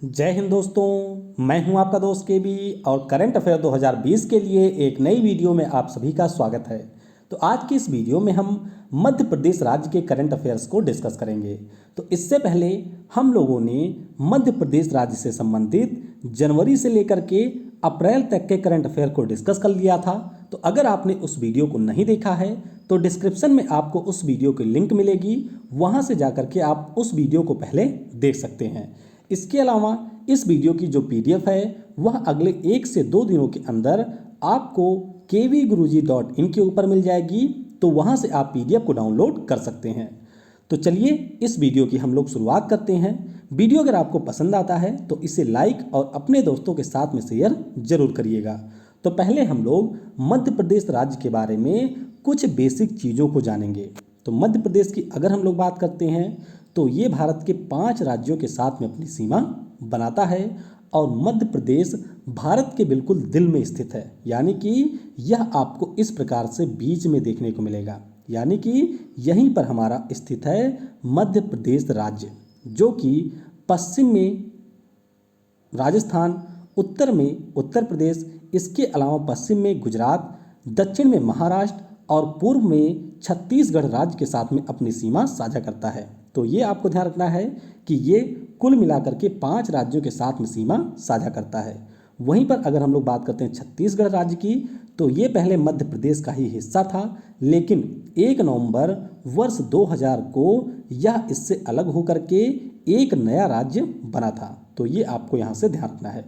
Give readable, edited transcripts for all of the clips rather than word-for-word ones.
जय हिंद दोस्तों, मैं हूं आपका दोस्त के बी और करंट अफेयर 2020 के लिए एक नई वीडियो में आप सभी का स्वागत है। तो आज की इस वीडियो में हम मध्य प्रदेश राज्य के करंट अफेयर्स को डिस्कस करेंगे। तो इससे पहले हम लोगों ने मध्य प्रदेश राज्य से संबंधित जनवरी से लेकर के अप्रैल तक के करंट अफेयर को डिस्कस कर लिया था। तो अगर आपने उस वीडियो को नहीं देखा है तो डिस्क्रिप्शन में आपको उस वीडियो की लिंक मिलेगी, वहाँ से जाकर के आप उस वीडियो को पहले देख सकते हैं। इसके अलावा इस वीडियो की जो पीडीएफ है वह अगले 1 से 2 दिनों के अंदर आपको kvguruji.in के ऊपर मिल जाएगी, तो वहाँ से आप पीडीएफ को डाउनलोड कर सकते हैं। तो चलिए इस वीडियो की हम लोग शुरुआत करते हैं। वीडियो अगर आपको पसंद आता है तो इसे लाइक और अपने दोस्तों के साथ में शेयर जरूर करिएगा। तो पहले हम लोग मध्य प्रदेश राज्य के बारे में कुछ बेसिक चीज़ों को जानेंगे। तो मध्य प्रदेश की अगर हम लोग बात करते हैं तो ये भारत के 5 राज्यों के साथ में अपनी सीमा बनाता है और मध्य प्रदेश भारत के बिल्कुल दिल में स्थित है। यानी कि यह आपको इस प्रकार से बीच में देखने को मिलेगा, यानी कि यहीं पर हमारा स्थित है मध्य प्रदेश राज्य, जो कि पश्चिम में राजस्थान, उत्तर में उत्तर प्रदेश, इसके अलावा पश्चिम में गुजरात, दक्षिण में महाराष्ट्र और पूर्व में छत्तीसगढ़ राज्य के साथ में अपनी सीमा साझा करता है। तो ये आपको ध्यान रखना है कि ये कुल मिलाकर के 5 राज्यों के साथ में सीमा साझा करता है। वहीं पर अगर हम लोग बात करते हैं छत्तीसगढ़ राज्य की, तो ये पहले मध्य प्रदेश का ही हिस्सा था, लेकिन 1 नवंबर वर्ष 2000 को यह इससे अलग होकर के एक नया राज्य बना था। तो ये आपको यहाँ से ध्यान रखना है।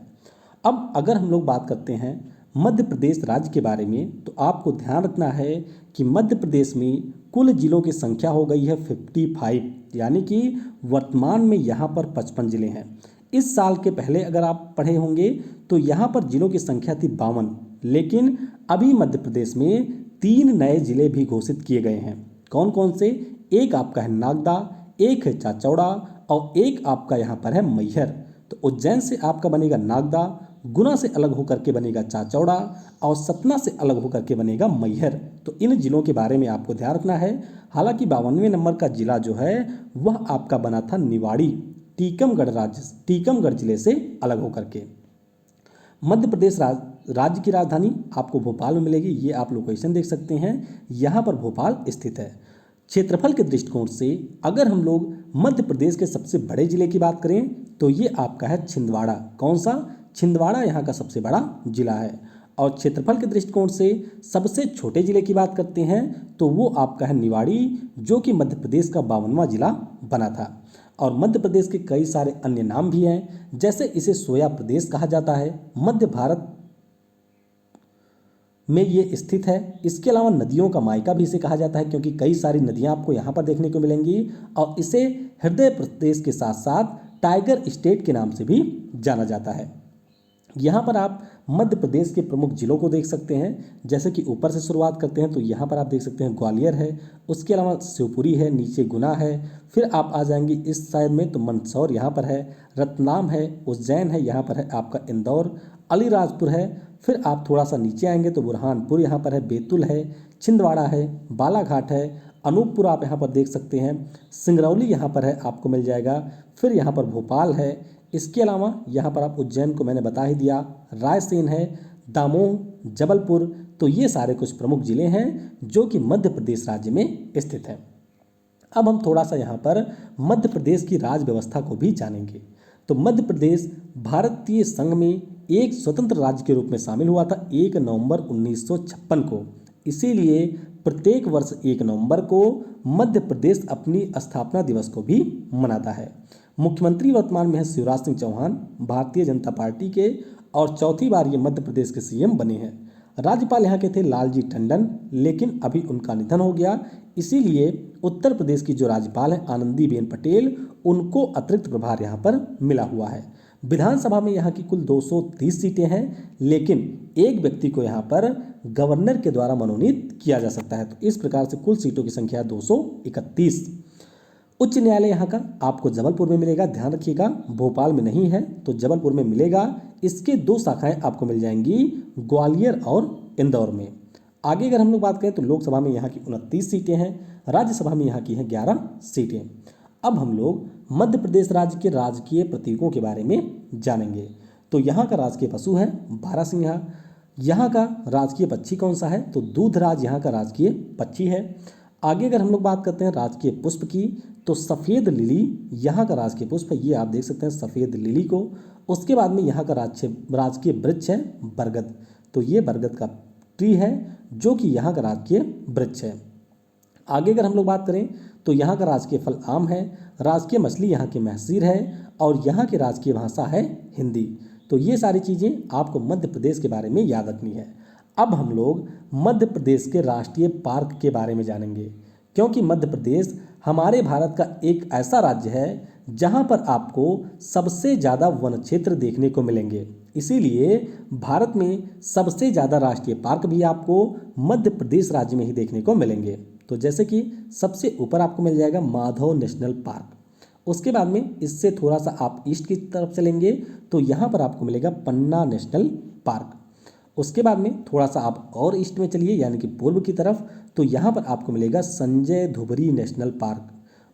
अब अगर हम लोग बात करते हैं मध्य प्रदेश राज्य के बारे में, तो आपको ध्यान रखना है कि मध्य प्रदेश में कुल जिलों की संख्या हो गई है 55, यानी कि वर्तमान में यहाँ पर 55 जिले हैं। इस साल के पहले अगर आप पढ़े होंगे तो यहाँ पर जिलों की संख्या थी 52, लेकिन अभी मध्य प्रदेश में 3 नए जिले भी घोषित किए गए हैं। कौन कौन से? एक आपका है नागदा, एक है चाचौड़ा और एक आपका यहाँ पर है मैहर। तो उज्जैन से आपका बनेगा नागदा, गुना से अलग होकर के बनेगा चाचौड़ा और सतना से अलग होकर के बनेगा मैहर। तो इन जिलों के बारे में आपको ध्यान रखना है। हालांकि 52वें नंबर का जिला जो है वह आपका बना था निवाड़ी, टीकमगढ़ जिले से अलग होकर के। मध्य प्रदेश राज्य की राजधानी आपको भोपाल में मिलेगी, ये आप लोकेशन देख सकते हैं, यहाँ पर भोपाल स्थित है। क्षेत्रफल के दृष्टिकोण से अगर हम लोग मध्य प्रदेश के सबसे बड़े जिले की बात करें तो ये आपका है छिंदवाड़ा। कौन सा? छिंदवाड़ा यहाँ का सबसे बड़ा जिला है। और क्षेत्रफल के दृष्टिकोण से सबसे छोटे जिले की बात करते हैं तो वो आपका है निवाड़ी, जो कि मध्य प्रदेश का 52वां जिला बना था। और मध्य प्रदेश के कई सारे अन्य नाम भी हैं, जैसे इसे सोया प्रदेश कहा जाता है, मध्य भारत में ये स्थित है। इसके अलावा नदियों का मायका भी इसे कहा जाता है, क्योंकि कई सारी नदियाँ आपको यहाँ पर देखने को मिलेंगी। और इसे हृदय प्रदेश के साथ साथ टाइगर स्टेट के नाम से भी जाना जाता है। यहाँ पर आप मध्य प्रदेश के प्रमुख जिलों को देख सकते हैं। जैसे कि ऊपर से शुरुआत करते हैं तो यहाँ पर आप देख सकते हैं ग्वालियर है, उसके अलावा शिवपुरी है, नीचे गुना है, फिर आप आ जाएंगे इस साइड में तो मंदसौर यहाँ पर है, रतलाम है, उज्जैन है, यहाँ पर है आपका इंदौर, अलीराजपुर है, फिर आप थोड़ा सा नीचे आएंगे तो बुरहानपुर यहाँ पर है, बैतूल है, छिंदवाड़ा है, बालाघाट है, अनूपपुर आप यहाँ पर देख सकते हैं, सिंगरौली यहाँ पर है आपको मिल जाएगा, फिर यहाँ पर भोपाल है। इसके अलावा यहाँ पर आप उज्जैन को मैंने बता ही दिया, रायसेन है, दामोह, जबलपुर। तो ये सारे कुछ प्रमुख जिले हैं जो कि मध्य प्रदेश राज्य में स्थित हैं। अब हम थोड़ा सा यहाँ पर मध्य प्रदेश की राज व्यवस्था को भी जानेंगे। तो मध्य प्रदेश भारतीय संघ में एक स्वतंत्र राज्य के रूप में शामिल हुआ था 1 नवंबर 1956 को। इसीलिए प्रत्येक वर्ष 1 नवंबर को मध्य प्रदेश अपनी स्थापना दिवस को भी मनाता है। मुख्यमंत्री वर्तमान में है शिवराज सिंह चौहान, भारतीय जनता पार्टी के, और चौथी बार ये मध्य प्रदेश के सीएम बने हैं। राज्यपाल यहाँ के थे लालजी टंडन, लेकिन अभी उनका निधन हो गया, इसीलिए उत्तर प्रदेश की जो राज्यपाल है आनंदीबेन पटेल, उनको अतिरिक्त प्रभार यहाँ पर मिला हुआ है। विधानसभा में यहाँ की कुल 230 सीटें हैं, लेकिन एक व्यक्ति को यहाँ पर गवर्नर के द्वारा मनोनीत किया जा सकता है। तो इस प्रकार से कुल सीटों की संख्या 231। उच्च न्यायालय यहाँ का आपको जबलपुर में मिलेगा, ध्यान रखिएगा, भोपाल में नहीं है तो जबलपुर में मिलेगा। इसके 2 शाखाएं आपको मिल जाएंगी ग्वालियर और इंदौर में। आगे अगर हम लोग बात करें तो लोकसभा में यहाँ की 29 सीटें हैं, राज्यसभा में यहाँ की हैं 11 सीटें। अब हम लोग मध्य प्रदेश राज्य के राजकीय प्रतीकों के बारे में जानेंगे। तो यहाँ का राजकीय पशु है बारहसिंघा। यहाँ का राजकीय पक्षी कौन सा है? तो दूधराज यहाँ का राजकीय पक्षी है। आगे अगर हम लोग बात करते हैं राजकीय पुष्प की, तो सफ़ेद लिली यहाँ का राजकीय पुष्प है। ये आप देख सकते हैं सफ़ेद लिली को। उसके बाद में यहाँ का राजकीय वृक्ष है बरगद। तो ये बरगद का ट्री है जो कि यहाँ का राजकीय वृक्ष है। आगे अगर हम लोग बात करें तो यहाँ का राजकीय फल आम है। राजकीय मछली यहाँ की महसीर है और यहाँ की राजकीय भाषा है हिंदी। तो ये सारी चीज़ें आपको मध्य प्रदेश के बारे में याद रखनी है। अब हम लोग मध्य प्रदेश के राष्ट्रीय पार्क के बारे में जानेंगे, क्योंकि मध्य प्रदेश हमारे भारत का एक ऐसा राज्य है जहाँ पर आपको सबसे ज़्यादा वन क्षेत्र देखने को मिलेंगे। इसीलिए भारत में सबसे ज़्यादा राष्ट्रीय पार्क भी आपको मध्य प्रदेश राज्य में ही देखने को मिलेंगे। तो जैसे कि सबसे ऊपर आपको मिल जाएगा माधव नेशनल पार्क। उसके बाद में इससे थोड़ा सा आप ईस्ट की तरफ चलेंगे तो यहाँ पर आपको मिलेगा पन्ना नेशनल पार्क। उसके बाद में थोड़ा सा आप और ईस्ट में चलिए यानी कि पूर्व की तरफ, तो यहाँ पर आपको मिलेगा संजय धुबरी नेशनल पार्क।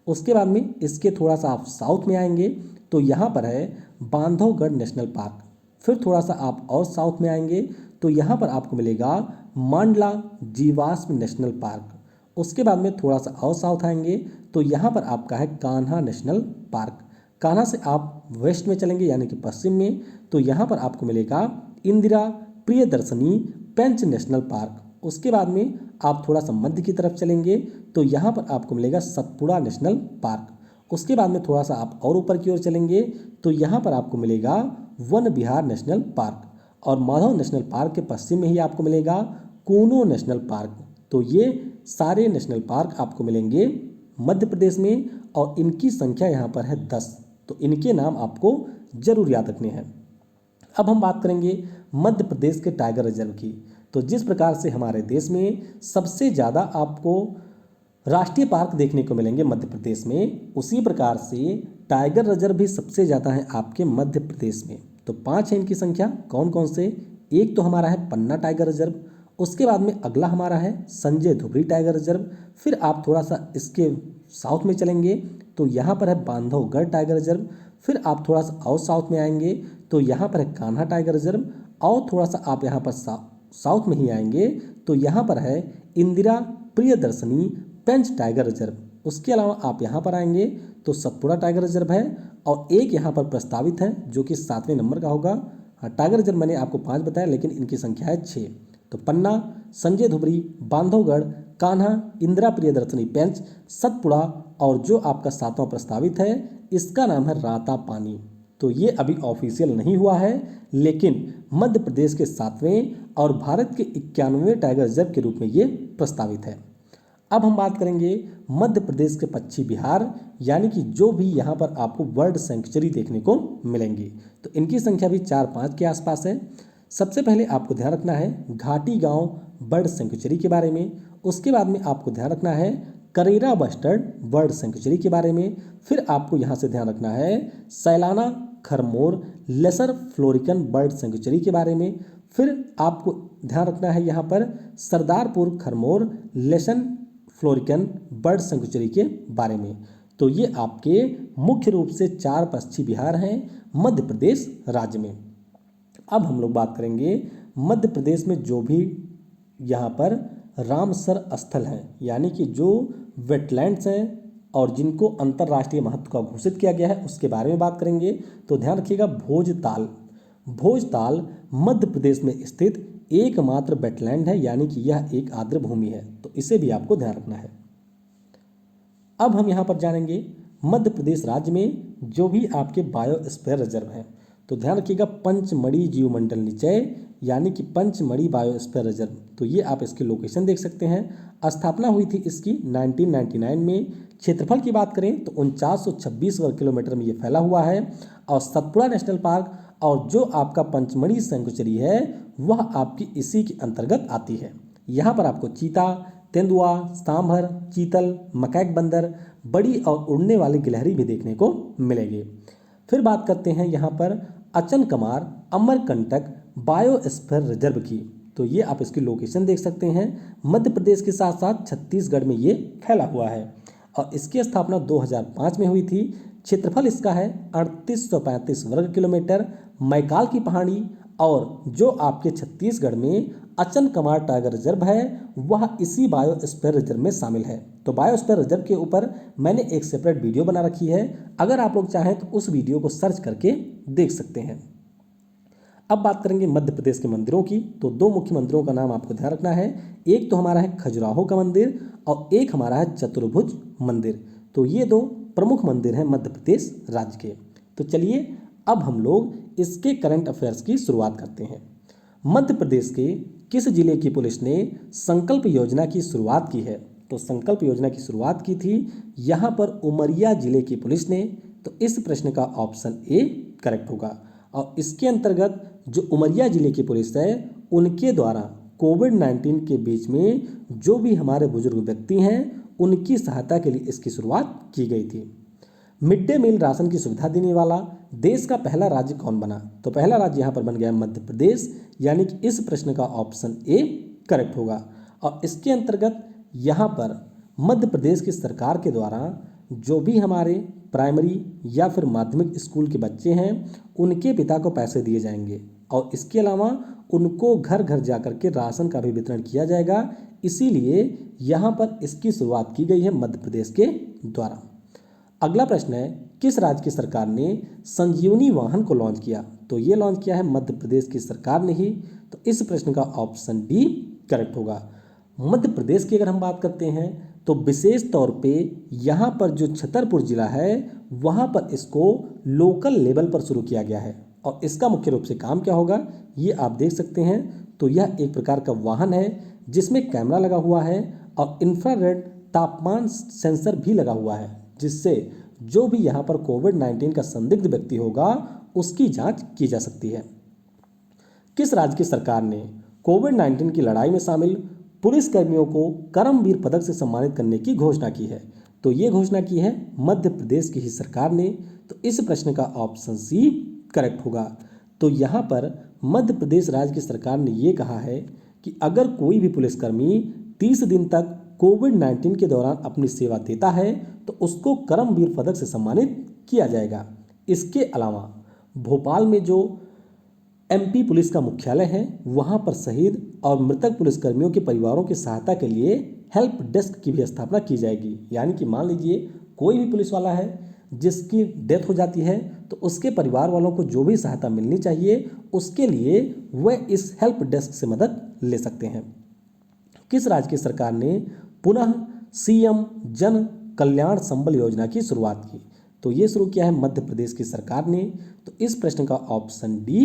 उसके बाद में इसके थोड़ा सा आप साउथ में आएंगे तो यहाँ पर है बांधवगढ़ नेशनल पार्क। फिर थोड़ा सा आप और साउथ में आएंगे तो यहाँ पर आपको मिलेगा मांडला जीवाश्म नेशनल पार्क। उसके बाद में थोड़ा सा और साउथ आएंगे तो यहाँ पर आपका है कान्हा नेशनल पार्क। कान्हा से आप वेस्ट में चलेंगे यानी कि पश्चिम में, तो यहाँ पर आपको मिलेगा इंदिरा प्रियदर्शनी पेंच नेशनल पार्क। उसके बाद में आप थोड़ा सा मध्य की तरफ चलेंगे तो यहाँ पर आपको मिलेगा सतपुड़ा नेशनल पार्क। उसके बाद में थोड़ा सा आप और ऊपर की ओर चलेंगे तो यहाँ पर आपको मिलेगा वन विहार नेशनल पार्क। और माधव नेशनल पार्क के पश्चिम में ही आपको मिलेगा कूनो नेशनल पार्क। तो ये सारे नेशनल पार्क आपको मिलेंगे मध्य प्रदेश में और इनकी संख्या यहाँ पर है 10। तो इनके नाम आपको जरूर याद रखने हैं। अब हम बात करेंगे मध्य प्रदेश के टाइगर रिजर्व की। तो जिस प्रकार से हमारे देश में सबसे ज़्यादा आपको राष्ट्रीय पार्क देखने को मिलेंगे मध्य प्रदेश में, उसी प्रकार से टाइगर रिजर्व भी सबसे ज़्यादा है आपके मध्य प्रदेश में। तो 5 है इनकी संख्या। कौन कौन से? एक तो हमारा है पन्ना टाइगर रिजर्व, उसके बाद में अगला हमारा है संजय धुबरी टाइगर रिजर्व। फिर आप थोड़ा सा इसके साउथ में चलेंगे तो यहाँ पर है बांधवगढ़ टाइगर रिजर्व। फिर आप थोड़ा सा और साउथ में आएंगे तो यहाँ पर है कान्हा टाइगर रिजर्व। और थोड़ा सा आप यहाँ पर साउथ में ही आएंगे तो यहाँ पर है इंदिरा प्रियदर्शनी पेंच टाइगर रिजर्व। उसके अलावा आप यहाँ पर आएंगे तो सतपुड़ा टाइगर रिजर्व है और एक यहाँ पर प्रस्तावित है जो कि 7वें नंबर का होगा। हाँ, टाइगर रिजर्व मैंने आपको 5 बताया लेकिन इनकी संख्या है 6। तो पन्ना, संजय धुबरी, बांधवगढ़, कान्हा, इंदिरा प्रियदर्शनी पेंच, सतपुड़ा और जो आपका 7वां प्रस्तावित है इसका नाम है रातापानी। तो ये अभी ऑफिशियल नहीं हुआ है लेकिन मध्य प्रदेश के 7वें और भारत के 91वें टाइगर रिजर्व के रूप में ये प्रस्तावित है। अब हम बात करेंगे मध्य प्रदेश के पक्षी विहार, यानी कि जो भी यहाँ पर आपको बर्ड सेंचुरी देखने को मिलेंगी। तो इनकी संख्या भी 4-5 के आसपास है। सबसे पहले आपको ध्यान रखना है घाटी गांव बर्ड सेंचुरी के बारे में। उसके बाद में आपको ध्यान रखना है करेरा बस्टर्ड बर्ड सेंचुरी के बारे में। फिर आपको यहाँ से ध्यान रखना है Sailana Kharmor lesser florican bird sanctuary के बारे में। फिर आपको ध्यान रखना है यहाँ पर Sardarpur Kharmor lesser florican bird sanctuary के बारे में। तो ये आपके मुख्य रूप से 4 पक्षी विहार हैं मध्य प्रदेश राज्य में। अब हम लोग बात करेंगे मध्य प्रदेश में जो भी यहाँ पर रामसर स्थल हैं, यानी कि जो वेटलैंड्स हैं और जिनको अंतर्राष्ट्रीय महत्व का घोषित किया गया है उसके बारे में बात करेंगे। तो ध्यान रखिएगा भोजताल। भोजताल मध्य प्रदेश में स्थित एकमात्र वेटलैंड है, यानी कि यह एक आर्द्र भूमि है। तो इसे भी आपको ध्यान रखना है। अब हम यहाँ पर जानेंगे मध्य प्रदेश राज्य में जो भी आपके बायोस्फीयर रिजर्व हैं। तो ध्यान रखिएगा पंचमढ़ी जीवमंडल निचय, यानी कि पंचमढ़ी बायोस्फीयर रिजर्व। तो ये आप इसकी लोकेशन देख सकते हैं। स्थापना हुई थी इसकी 1999 में। क्षेत्रफल की बात करें तो 4926 वर्ग किलोमीटर में ये फैला हुआ है। और सतपुड़ा नेशनल पार्क और जो आपका पंचमढ़ी सेंचुरी है वह आपकी इसी के अंतर्गत आती है। यहाँ पर आपको चीता, तेंदुआ, सांभर, चीतल, मकैक बंदर, बड़ी और उड़ने वाली गिलहरी भी देखने को मिलेगी। फिर बात करते हैं यहाँ पर अचनकमार अमरकंटक बायोस्फीयर रिजर्व की। तो ये आप इसकी लोकेशन देख सकते हैं। मध्य प्रदेश के साथ साथ छत्तीसगढ़ में ये फैला हुआ है और इसकी स्थापना 2005 में हुई थी। क्षेत्रफल इसका है 3835 वर्ग किलोमीटर। मैकाल की पहाड़ी और जो आपके छत्तीसगढ़ में अचनकमार टाइगर रिजर्व है वह इसी बायोस्फीयर रिजर्व में शामिल है। तो बायोस्फीयर रिजर्व के ऊपर मैंने एक सेपरेट वीडियो बना रखी है, अगर आप लोग चाहें तो उस वीडियो को सर्च करके देख सकते हैं। अब बात करेंगे मध्य प्रदेश के मंदिरों की। तो दो मुख्य मंदिरों का नाम आपको ध्यान रखना है, एक तो हमारा है खजुराहो का मंदिर और एक हमारा है चतुर्भुज मंदिर। तो ये दो प्रमुख मंदिर हैं मध्य प्रदेश राज्य के। तो चलिए अब हम लोग इसके करंट अफेयर्स की शुरुआत करते हैं। मध्य प्रदेश के किस जिले की पुलिस ने संकल्प योजना की शुरुआत की है? तो संकल्प योजना की शुरुआत की थी यहाँ पर उमरिया जिले की पुलिस ने। तो इस प्रश्न का ऑप्शन ए करेक्ट होगा। और इसके अंतर्गत जो उमरिया जिले की पुलिस है उनके द्वारा कोविड-19 के बीच में जो भी हमारे बुजुर्ग व्यक्ति हैं उनकी सहायता के लिए इसकी शुरुआत की गई थी। मिड डे मील राशन की सुविधा देने वाला देश का पहला राज्य कौन बना? तो पहला राज्य यहाँ पर बन गया मध्य प्रदेश, यानी कि इस प्रश्न का ऑप्शन ए करेक्ट होगा। और इसके अंतर्गत यहाँ पर मध्य प्रदेश की सरकार के द्वारा जो भी हमारे प्राइमरी या फिर माध्यमिक स्कूल के बच्चे हैं उनके पिता को पैसे दिए जाएंगे और इसके अलावा उनको घर घर जाकर के राशन का भी वितरण किया जाएगा। इसीलिए यहाँ पर इसकी शुरुआत की गई है मध्य प्रदेश के द्वारा। अगला प्रश्न है, किस राज्य की सरकार ने संजीवनी वाहन को लॉन्च किया? तो ये लॉन्च किया है मध्य प्रदेश की सरकार ने ही। तो इस प्रश्न का ऑप्शन बी करेक्ट होगा। मध्य प्रदेश की अगर हम बात करते हैं तो विशेष तौर पे यहाँ पर जो छतरपुर जिला है वहाँ पर इसको लोकल लेवल पर शुरू किया गया है। और इसका मुख्य रूप से काम क्या होगा ये आप देख सकते हैं। तो यह एक प्रकार का वाहन है जिसमें कैमरा लगा हुआ है और इंफ्रारेड तापमान सेंसर भी लगा हुआ है, जिससे जो भी यहाँ पर कोविड-19 का संदिग्ध व्यक्ति होगा उसकी जांच की जा सकती है। किस राज्य की सरकार ने कोविड-19 की लड़ाई में शामिल पुलिस कर्मियों को करमवीर पदक से सम्मानित करने की घोषणा की है? तो ये घोषणा की है मध्य प्रदेश की ही सरकार ने। तो इस प्रश्न का ऑप्शन सी करेक्ट होगा। तो यहाँ पर मध्य प्रदेश राज्य की सरकार ने ये कहा है कि अगर कोई भी पुलिसकर्मी 30 दिन तक कोविड-19 के दौरान अपनी सेवा देता है तो उसको करमवीर पदक से सम्मानित किया जाएगा। इसके अलावा भोपाल में जो एमपी पुलिस का मुख्यालय है वहाँ पर शहीद और मृतक पुलिसकर्मियों के परिवारों की सहायता के लिए हेल्प डेस्क की भी स्थापना की जाएगी। यानी कि मान लीजिए कोई भी पुलिस वाला है जिसकी डेथ हो जाती है तो उसके परिवार वालों को जो भी सहायता मिलनी चाहिए उसके लिए वह इस हेल्प डेस्क से मदद ले सकते हैं। किस राज्य की सरकार ने पुनः सीएम जन कल्याण संबल योजना की शुरुआत की? तो ये शुरू किया है मध्य प्रदेश की सरकार ने। तो इस प्रश्न का ऑप्शन डी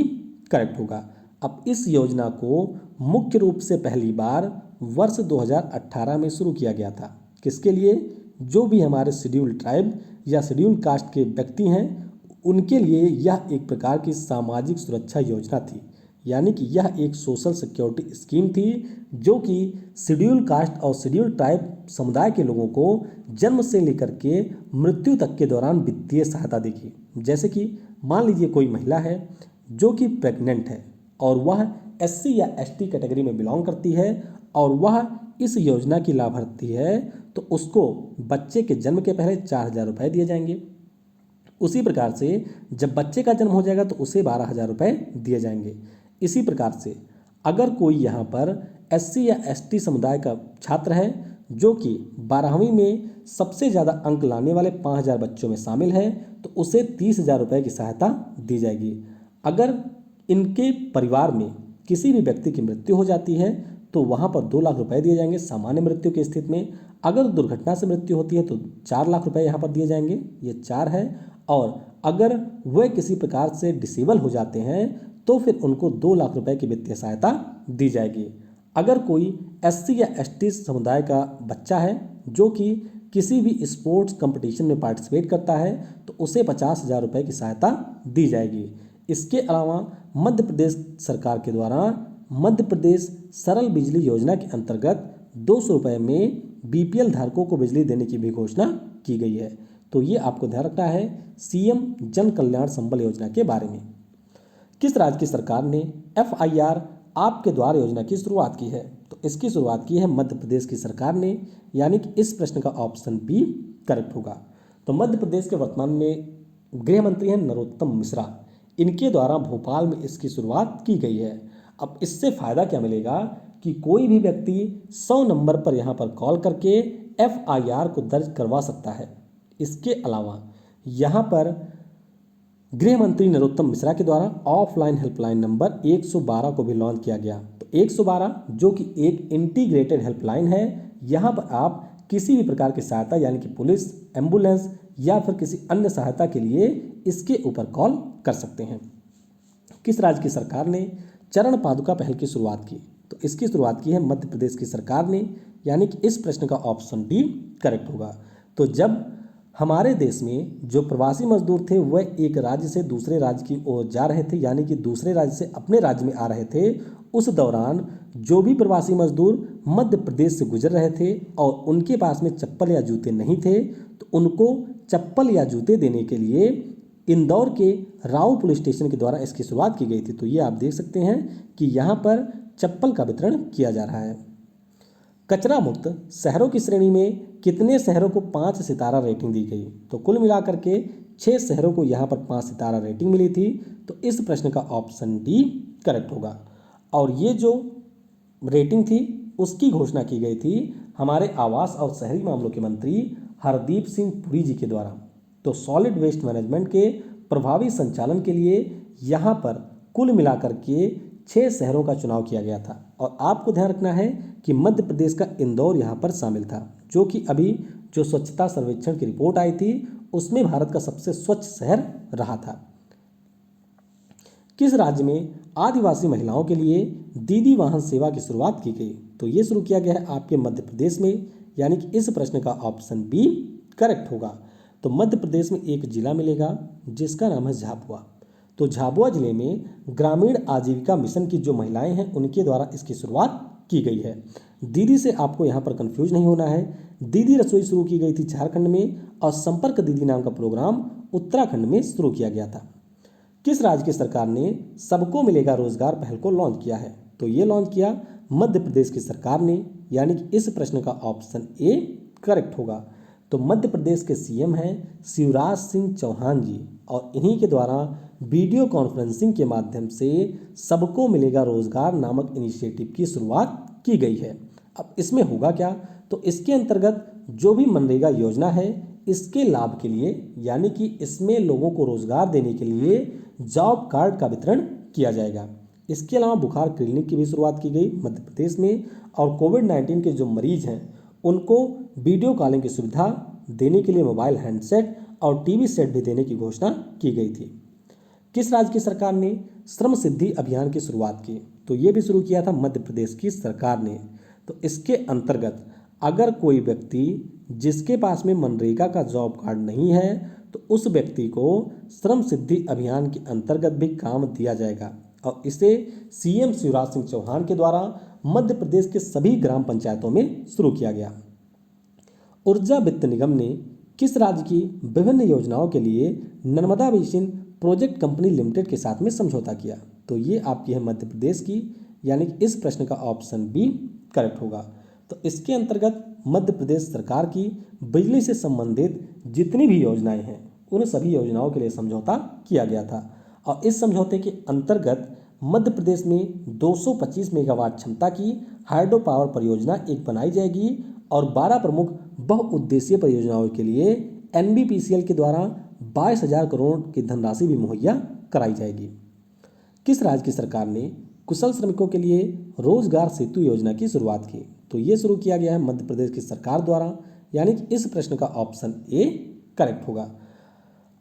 करेक्ट होगा। अब इस योजना को मुख्य रूप से पहली बार वर्ष 2018 में शुरू किया गया था। किसके लिए? जो भी हमारे शेड्यूल ट्राइब या शेड्यूल कास्ट के व्यक्ति हैं उनके लिए यह एक प्रकार की सामाजिक सुरक्षा योजना थी। यानी कि यह एक सोशल सिक्योरिटी स्कीम थी जो कि शेड्यूल कास्ट और शेड्यूल ट्राइब समुदाय के लोगों को जन्म से लेकर के मृत्यु तक के दौरान वित्तीय सहायता देगी। जैसे कि मान लीजिए कोई महिला है जो कि प्रेग्नेंट है और वह एससी या एसटी कैटेगरी में बिलोंग करती है और वह इस योजना की लाभार्थी है तो उसको बच्चे के जन्म के पहले 4,000 रुपये दिए जाएंगे। उसी प्रकार से जब बच्चे का जन्म हो जाएगा तो उसे 12,000 रुपये दिए जाएंगे। इसी प्रकार से अगर कोई यहाँ पर एससी या एसटी समुदाय का छात्र है जो कि 12वीं में सबसे ज़्यादा अंक लाने वाले 5,000 बच्चों में शामिल है तो उसे 30,000 रुपये की सहायता दी जाएगी। अगर इनके परिवार में किसी भी व्यक्ति की मृत्यु हो जाती है तो वहाँ पर 2 लाख रुपए दिए जाएंगे सामान्य मृत्यु की स्थिति में। अगर दुर्घटना से मृत्यु होती है तो 4 लाख रुपए यहाँ पर दिए जाएंगे, ये 4 है। और अगर वह किसी प्रकार से डिसेबल हो जाते हैं तो फिर उनको 2 लाख रुपए की वित्तीय सहायता दी जाएगी। अगर कोई एससी या एसटी समुदाय का बच्चा है जो कि किसी भी स्पोर्ट्स कंपटीशन में पार्टिसिपेट करता है तो उसे 50,000 रुपये की सहायता दी जाएगी। इसके अलावा मध्य प्रदेश सरकार के द्वारा मध्य प्रदेश सरल बिजली योजना के अंतर्गत 200 रुपये में बीपीएल धारकों को बिजली देने की भी घोषणा की गई है। तो ये आपको ध्यान रखना है सीएम जन कल्याण संबल योजना के बारे में। किस राज्य की सरकार ने FIR आपके द्वार योजना की शुरुआत की है? तो इसकी शुरुआत की है मध्य प्रदेश की सरकार ने, यानी कि इस प्रश्न का ऑप्शन बी करेक्ट होगा। तो तो मध्य प्रदेश के वर्तमान में गृह मंत्री हैं नरोत्तम मिश्रा, इनके द्वारा भोपाल में इसकी शुरुआत की गई है। अब इससे फ़ायदा क्या मिलेगा कि कोई भी व्यक्ति 100 नंबर पर यहाँ पर कॉल करके FIR को दर्ज करवा सकता है। इसके अलावा यहाँ पर गृह मंत्री नरोत्तम मिश्रा के द्वारा ऑफलाइन हेल्पलाइन नंबर 112 को भी लॉन्च किया गया। तो 112 जो कि एक इंटीग्रेटेड हेल्पलाइन है, यहाँ पर आप किसी भी प्रकार की सहायता यानी कि पुलिस, एम्बुलेंस या फिर किसी अन्य सहायता के लिए इसके ऊपर कॉल कर सकते हैं। किस राज्य की सरकार ने चरण पादुका पहल की शुरुआत की? तो इसकी शुरुआत की है मध्य प्रदेश की सरकार ने, यानी कि इस प्रश्न का ऑप्शन डी करेक्ट होगा। तो जब हमारे देश में जो प्रवासी मजदूर थे वह एक राज्य से दूसरे राज्य की ओर जा रहे थे, यानी कि दूसरे राज्य से अपने राज्य में आ रहे थे, उस दौरान जो भी प्रवासी मजदूर मध्य प्रदेश से गुजर रहे थे और उनके पास में चप्पल या जूते नहीं थे, तो उनको चप्पल या जूते देने के लिए इंदौर के राऊ पुलिस स्टेशन के द्वारा इसकी शुरुआत की गई थी। तो ये आप देख सकते हैं कि यहाँ पर चप्पल का वितरण किया जा रहा है। कचरा मुक्त शहरों की श्रेणी में कितने शहरों को 5 सितारा रेटिंग दी गई? तो कुल मिलाकर के 6 शहरों को यहाँ पर 5 सितारा रेटिंग मिली थी। तो इस प्रश्न का ऑप्शन डी करेक्ट होगा। और ये जो रेटिंग थी उसकी घोषणा की गई थी हमारे आवास और शहरी मामलों के मंत्री हरदीप सिंह पुरी जी के द्वारा। तो सॉलिड वेस्ट मैनेजमेंट के प्रभावी संचालन के लिए यहाँ पर कुल मिलाकर के 6 शहरों का चुनाव किया गया था। और आपको ध्यान रखना है कि मध्य प्रदेश का इंदौर यहाँ पर शामिल था, जो कि अभी जो स्वच्छता सर्वेक्षण की रिपोर्ट आई थी उसमें भारत का सबसे स्वच्छ शहर रहा था। किस राज्य में आदिवासी महिलाओं के लिए दीदी वाहन सेवा की शुरुआत की गई? तो ये शुरू किया गया है आपके मध्य प्रदेश में, यानी कि इस प्रश्न का ऑप्शन बी करेक्ट होगा। तो मध्य प्रदेश में एक जिला मिलेगा जिसका नाम है झाबुआ। तो झाबुआ जिले में ग्रामीण आजीविका मिशन की जो महिलाएं हैं उनके द्वारा इसकी शुरुआत की गई है। दीदी से आपको यहाँ पर कंफ्यूज नहीं होना है। दीदी रसोई शुरू की गई थी झारखंड में और संपर्क दीदी नाम का प्रोग्राम उत्तराखंड में शुरू किया गया था। किस राज्य की सरकार ने सबको मिलेगा रोजगार पहल को लॉन्च किया है? तो ये लॉन्च किया मध्य प्रदेश की सरकार ने, यानी कि इस प्रश्न का ऑप्शन ए करेक्ट होगा। तो मध्य प्रदेश के सीएम हैं शिवराज सिंह चौहान जी और इन्हीं के द्वारा वीडियो कॉन्फ्रेंसिंग के माध्यम से सबको मिलेगा रोजगार नामक इनिशिएटिव की शुरुआत की गई है। अब इसमें होगा क्या? तो इसके अंतर्गत जो भी मनरेगा योजना है इसके लाभ के लिए, यानी कि इसमें लोगों को रोजगार देने के लिए जॉब कार्ड का वितरण किया जाएगा। इसके अलावा बुखार क्लिनिक की भी शुरुआत की गई मध्य प्रदेश में और कोविड-19 के जो मरीज हैं उनको वीडियो कॉलिंग की सुविधा देने के लिए मोबाइल हैंडसेट और टीवी सेट भी देने की घोषणा की गई थी। किस राज्य की सरकार ने श्रम सिद्धि अभियान की शुरुआत की? तो ये भी शुरू किया था मध्य प्रदेश की सरकार ने। तो इसके अंतर्गत अगर कोई व्यक्ति जिसके पास में मनरेगा का जॉब कार्ड नहीं है तो उस व्यक्ति को श्रम सिद्धि अभियान के अंतर्गत भी काम दिया जाएगा और इसे सीएम शिवराज सिंह चौहान के द्वारा मध्य प्रदेश के सभी ग्राम पंचायतों में शुरू किया गया। ऊर्जा वित्त निगम ने किस राज्य की विभिन्न योजनाओं के लिए Narmada basin project company limited के साथ में समझौता किया? तो ये आपकी है मध्य प्रदेश की, यानी कि इस प्रश्न का ऑप्शन बी करेक्ट होगा। तो इसके अंतर्गत मध्य प्रदेश सरकार की बिजली से संबंधित जितनी भी योजनाएं हैं उन सभी योजनाओं के लिए समझौता किया गया था और इस समझौते के अंतर्गत मध्य प्रदेश में 225 मेगावाट क्षमता की हाइड्रो पावर परियोजना एक बनाई जाएगी और 12 प्रमुख बहुउद्देशीय परियोजनाओं के लिए NBPCL के द्वारा 22,000 करोड़ की धनराशि भी मुहैया कराई जाएगी। किस राज्य की सरकार ने कुशल श्रमिकों के लिए रोजगार सेतु योजना की शुरुआत की? तो ये शुरू किया गया है मध्य प्रदेश की सरकार द्वारा, यानी कि इस प्रश्न का ऑप्शन ए करेक्ट होगा।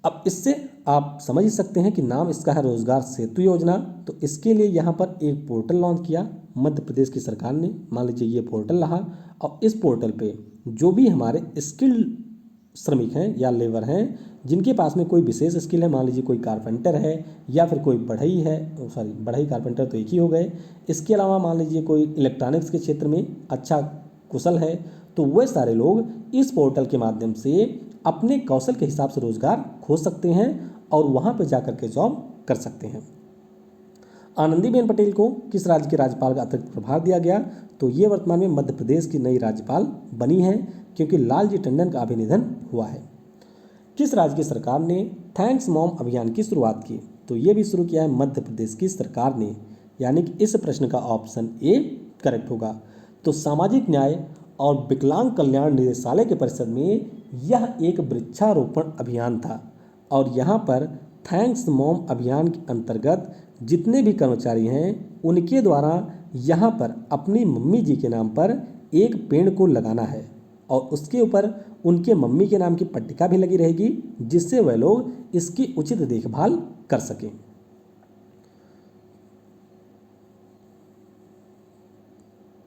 अब इससे आप समझ सकते हैं कि नाम इसका है रोजगार सेतु योजना। तो इसके लिए यहाँ पर एक पोर्टल लॉन्च किया मध्य प्रदेश की सरकार ने। मान लीजिए ये पोर्टल रहा और इस पोर्टल पे जो भी हमारे स्किल्ड श्रमिक हैं या लेबर हैं जिनके पास में कोई विशेष स्किल है, मान लीजिए कोई कारपेंटर है या फिर कोई बढ़ई है, बढ़ई कारपेंटर तो एक ही हो गए, इसके अलावा मान लीजिए कोई इलेक्ट्रॉनिक्स के क्षेत्र में अच्छा कुशल है, तो वह सारे लोग इस पोर्टल के माध्यम से अपने कौशल के हिसाब से रोजगार खोज सकते हैं और वहाँ पर जाकर के जॉब कर सकते हैं। आनंदीबेन पटेल को किस राज्य के राज्यपाल का अतिरिक्त प्रभार दिया गया? तो ये वर्तमान में मध्य प्रदेश की नई राज्यपाल बनी है क्योंकि लालजी टंडन का अभी निधन हुआ है। किस राज्य की सरकार ने थैंक्स मॉम अभियान की शुरुआत की? तो ये भी शुरू किया है मध्य प्रदेश की सरकार ने, यानी कि इस प्रश्न का ऑप्शन ए करेक्ट होगा। तो सामाजिक न्याय और विकलांग कल्याण निदेशालय के परिसर में यह एक वृक्षारोपण अभियान था और यहाँ पर थैंक्स मॉम अभियान के अंतर्गत जितने भी कर्मचारी हैं उनके द्वारा यहाँ पर अपनी मम्मी जी के नाम पर एक पेड़ को लगाना है और उसके ऊपर उनके मम्मी के नाम की पट्टिका भी लगी रहेगी जिससे वह लोग इसकी उचित देखभाल कर सकें।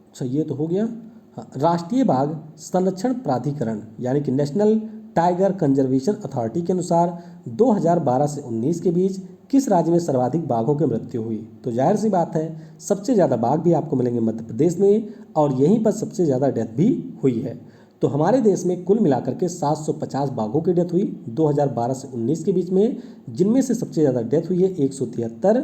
अच्छा, ये तो हो गया। हाँ, राष्ट्रीय बाघ संरक्षण प्राधिकरण यानी कि नेशनल टाइगर कंजर्वेशन अथॉरिटी के अनुसार 2012 से 19 के बीच किस राज्य में सर्वाधिक बाघों की मृत्यु हुई? तो जाहिर सी बात है सबसे ज़्यादा बाघ भी आपको मिलेंगे मध्य प्रदेश में और यहीं पर सबसे ज़्यादा डेथ भी हुई है। तो हमारे देश में कुल मिलाकर के 750 बाघों की डेथ हुई 2012 से 19 के बीच में, जिनमें से सबसे ज़्यादा डेथ हुई है 173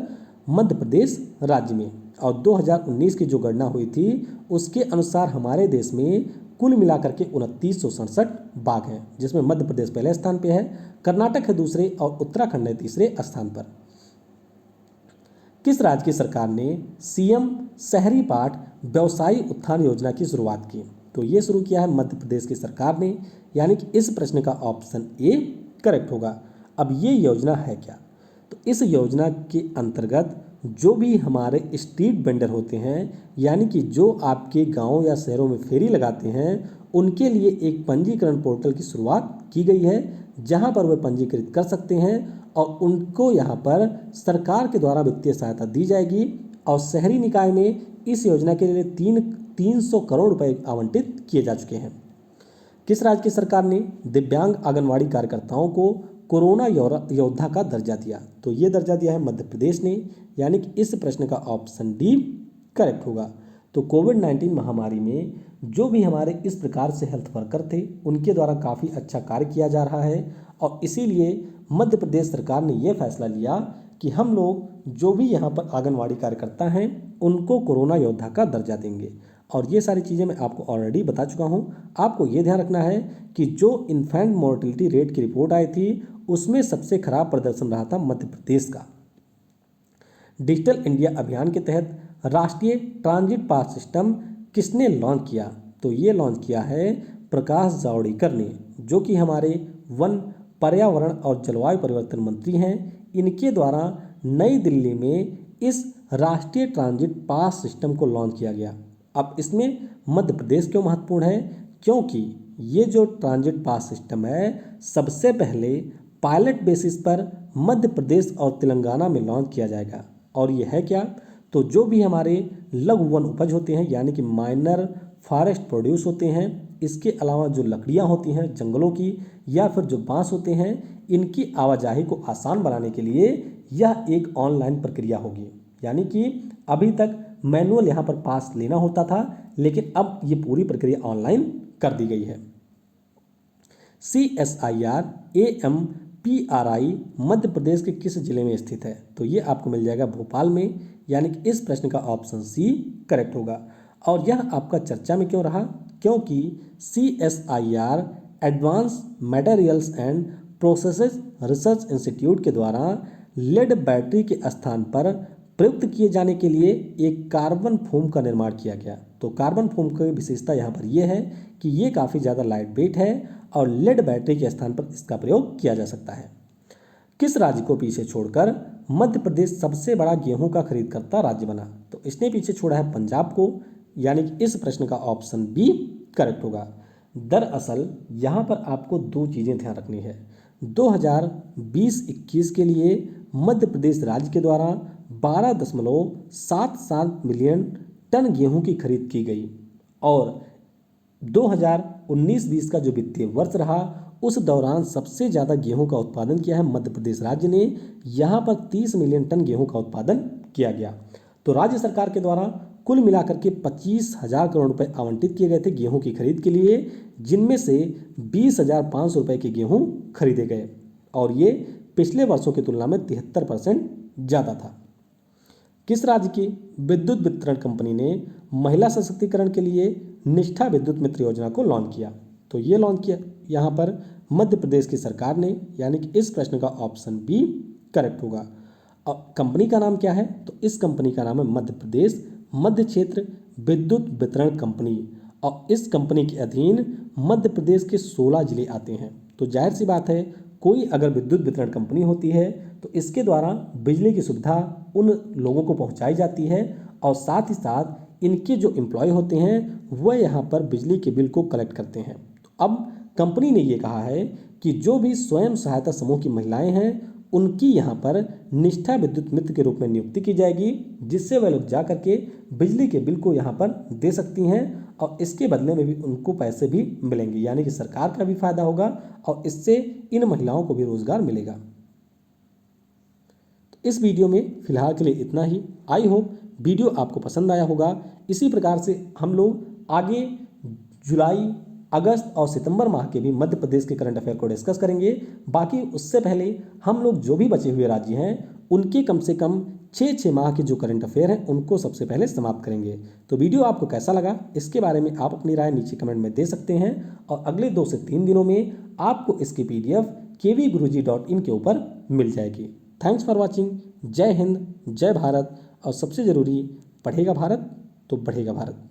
मध्य प्रदेश राज्य में। और 2019 की जो गणना हुई थी उसके अनुसार हमारे देश में कुल मिलाकर के 2967 बाघ हैं, जिसमें मध्य प्रदेश पहले स्थान पे है, कर्नाटक है दूसरे और उत्तराखंड है तीसरे स्थान पर। किस राज्य की सरकार ने सीएम शहरी पाठ व्यवसायी उत्थान योजना की शुरुआत की? तो ये शुरू किया है मध्य प्रदेश की सरकार ने, यानी कि इस प्रश्न का ऑप्शन ए करेक्ट होगा। अब ये योजना है क्या? तो इस योजना के अंतर्गत जो भी हमारे स्ट्रीट वेंडर होते हैं, यानी कि जो आपके गांव या शहरों में फेरी लगाते हैं, उनके लिए एक पंजीकरण पोर्टल की शुरुआत की गई है जहां पर वे पंजीकृत कर सकते हैं और उनको यहां पर सरकार के द्वारा वित्तीय सहायता दी जाएगी। और शहरी निकाय में इस योजना के लिए 300 करोड़ रुपए आवंटित किए जा चुके हैं। किस राज्य की सरकार ने दिव्यांग आंगनवाड़ी कार्यकर्ताओं को कोरोना योद्धा का दर्जा दिया? तो ये दर्जा दिया है मध्य प्रदेश ने, यानी कि इस प्रश्न का ऑप्शन डी करेक्ट होगा। तो कोविड-19 महामारी में जो भी हमारे इस प्रकार से हेल्थ वर्कर थे उनके द्वारा काफ़ी अच्छा कार्य किया जा रहा है और इसीलिए मध्य प्रदेश सरकार ने यह फैसला लिया कि हम लोग जो भी यहाँ पर आंगनवाड़ी कार्यकर्ता हैं उनको कोरोना योद्धा का दर्जा देंगे। और ये सारी चीज़ें मैं आपको ऑलरेडी बता चुका हूँ। आपको ये ध्यान रखना है कि जो इन्फेंट मोर्टेलिटी रेट की रिपोर्ट आई थी उसमें सबसे खराब प्रदर्शन रहा था मध्य प्रदेश का। डिजिटल इंडिया अभियान के तहत राष्ट्रीय ट्रांजिट पास सिस्टम किसने लॉन्च किया? तो ये लॉन्च किया है प्रकाश जावड़ेकर ने, जो कि हमारे वन, पर्यावरण और जलवायु परिवर्तन मंत्री हैं। इनके द्वारा नई दिल्ली में इस राष्ट्रीय ट्रांजिट पास सिस्टम को लॉन्च किया गया। अब इसमें मध्य प्रदेश क्यों महत्वपूर्ण है? क्योंकि ये जो ट्रांजिट पास सिस्टम है सबसे पहले पायलट बेसिस पर मध्य प्रदेश और तेलंगाना में लॉन्च किया जाएगा। और ये है क्या? तो जो भी हमारे लघु वन उपज होते हैं यानी कि माइनर फॉरेस्ट प्रोड्यूस होते हैं, इसके अलावा जो लकड़ियाँ होती हैं जंगलों की या फिर जो बांस होते हैं, इनकी आवाजाही को आसान बनाने के लिए यह एक ऑनलाइन प्रक्रिया होगी। यानी कि अभी तक मैनुअल यहाँ पर पास लेना होता था, लेकिन अब ये पूरी प्रक्रिया ऑनलाइन कर दी गई है। CSIR AMPRI मध्य प्रदेश के किस जिले में स्थित है? तो ये आपको मिल जाएगा भोपाल में, यानी कि इस प्रश्न का ऑप्शन सी करेक्ट होगा। और यह आपका चर्चा में क्यों रहा? क्योंकि CSIR advance materials and processes research institute के द्वारा लेड बैटरी के स्थान पर प्रयुक्त किए जाने के लिए एक कार्बन फोम का निर्माण किया गया। तो कार्बन फोम की विशेषता यहाँ पर यह है कि ये काफ़ी ज़्यादा लाइट वेट है और लेड बैटरी के स्थान पर इसका प्रयोग किया जा सकता है। किस राज्य को पीछे छोड़कर मध्य प्रदेश सबसे बड़ा गेहूं का खरीदकर्ता राज्य बना? तो इसने पीछे छोड़ा है पंजाब को, यानी कि इस प्रश्न का ऑप्शन बी करेक्ट होगा। दरअसल यहाँ पर आपको दो चीज़ें ध्यान रखनी है। 2020-21 के लिए मध्य प्रदेश राज्य के द्वारा 12.77 मिलियन टन गेहूं की खरीद की गई और 2019-20 का जो वित्तीय वर्ष रहा उस दौरान सबसे ज़्यादा गेहूं का उत्पादन किया है मध्य प्रदेश राज्य ने। यहाँ पर 30 मिलियन टन गेहूं का उत्पादन किया गया। तो राज्य सरकार के द्वारा कुल मिलाकर के 25,000 करोड़ रुपए आवंटित किए गए थे गेहूं की खरीद के लिए, जिनमें से 20,500 रुपये के गेहूं खरीदे गए और ये पिछले वर्षों की तुलना में 73% ज़्यादा था। किस राज्य की विद्युत वितरण कंपनी ने महिला सशक्तिकरण के लिए निष्ठा विद्युत मित्र योजना को लॉन्च किया? तो ये लॉन्च किया यहाँ पर मध्य प्रदेश की सरकार ने, यानी कि इस प्रश्न का ऑप्शन बी करेक्ट होगा। और कंपनी का नाम क्या है? तो इस कंपनी का नाम है मध्य प्रदेश मध्य क्षेत्र विद्युत वितरण कंपनी, और इस कंपनी के अधीन मध्य प्रदेश के 16 जिले आते हैं। तो जाहिर सी बात है, कोई अगर विद्युत वितरण कंपनी होती है तो इसके द्वारा बिजली की सुविधा उन लोगों को पहुंचाई जाती है, और साथ ही साथ इनके जो एम्प्लॉय होते हैं वह यहाँ पर बिजली के बिल को कलेक्ट करते हैं। तो अब कंपनी ने ये कहा है कि जो भी स्वयं सहायता समूह की महिलाएं हैं उनकी यहाँ पर निष्ठा विद्युत मित्र के रूप में नियुक्ति की जाएगी, जिससे वह लोग जा करके बिजली के बिल को यहाँ पर दे सकती हैं, और इसके बदले में भी उनको पैसे भी मिलेंगे, यानी कि सरकार का भी फायदा होगा और इससे इन महिलाओं को भी रोजगार मिलेगा। तो इस वीडियो में फिलहाल के लिए इतना ही। आई होप वीडियो आपको पसंद आया होगा। इसी प्रकार से हम लोग आगे जुलाई, अगस्त और सितंबर माह के भी मध्य प्रदेश के करंट अफेयर को डिस्कस करेंगे। बाकी उससे पहले हम लोग जो भी बचे हुए राज्य हैं उनके कम से कम 6 माह के जो करंट अफेयर हैं उनको सबसे पहले समाप्त करेंगे। तो वीडियो आपको कैसा लगा इसके बारे में आप अपनी राय नीचे कमेंट में दे सकते हैं, और अगले 2 से 3 दिनों में आपको इसकी PDF kvguruji.in के ऊपर मिल जाएगी। Thanks for watching. जय हिंद, जय भारत, और सबसे ज़रूरी, पढ़ेगा भारत तो बढ़ेगा भारत।